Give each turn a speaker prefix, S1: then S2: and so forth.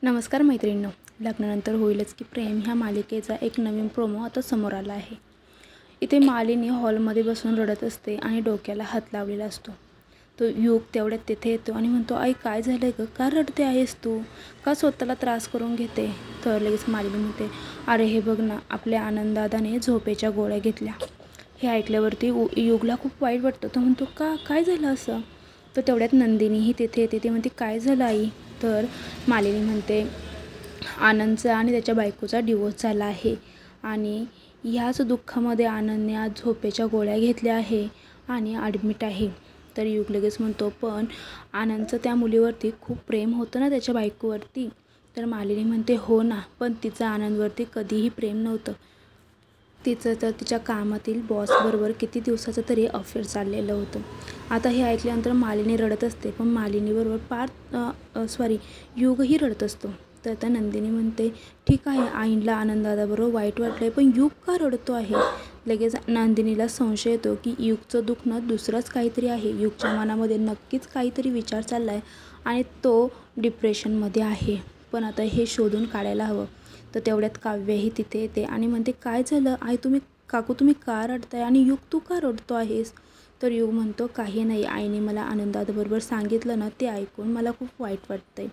S1: नमस्कार मैत्रिणींनो, लग्नानंतर होईलच की प्रेम ह्या मालिकेचा एक नवीन प्रोमो आता समोर आला आहे। इथे मालिनी हॉलमध्ये बसून रडत असते आणि डोक्याला हात लावलेला असतो। तो युग तेवढ्यात तिथे येतो आणि म्हणतो, आई काय झालंय ग, का रडते आहेस तू, का स्वतःला त्रास करून घेते? तर लगेच मालिनी म्हणते, अरे हे बघ ना, आपल्या आनंददादाने झोपेच्या गोळ्या घेतल्या। हे ऐकल्यावरती युगला खूप वाईट वाटतं। तो म्हणतो, का काय झालं असं? तर तेवढ्यात नंदिनीही तिथे येते। ती म्हणते, काय झालं आई? तर मालिनी म्हणते, आनंदचा आणि त्याच्या बायकोचा डिवोर्स झाला आहे आणि ह्याच दुःखामध्ये आनंदने आज झोपेच्या गोळ्या घेतल्या आहे आणि ॲडमिट आहे। तर युग लगेच म्हणतो, पण आनंदचं त्या मुलीवरती खूप प्रेम होतं ना, त्याच्या बायकोवरती? तर मालिनी म्हणते, हो ना, पण तिचं आनंदवरती कधीही प्रेम नव्हतं। तिचं तर तिच्या कामातील बॉसबरोबर किती दिवसाचं तरी अफेअर चाललेलं होतं। आता हे ऐकल्यानंतर मालिनी रडत असते, पण मालिनीबरोबर युगही रडत असतो। तर त्या नंदिनी म्हणते, ठीक आहे, आईला आनंददादाबरोबर वाईट वाटलं, पण युग का रडतो आहे? लगेच नंदिनीला संशय येतो की युगचं दुखणं दुसरंच काहीतरी आहे। युगच्या मनामध्ये नक्कीच काहीतरी विचार चालला आहे आणि तो डिप्रेशनमध्ये आहे, पण आता हे शोधून काढायला हवं। तर तेवढ्यात काव्यही तिथे येते आणि म्हणते, काय झालं आई, तुम्ही का रडताय आणि युग तू का रडतो आहेस? तर युग म्हणतो, काही नाही, आईने मला आनंददादाबरोबर सांगितलं ना, ते ऐकून मला खूप वाईट वाटतंय।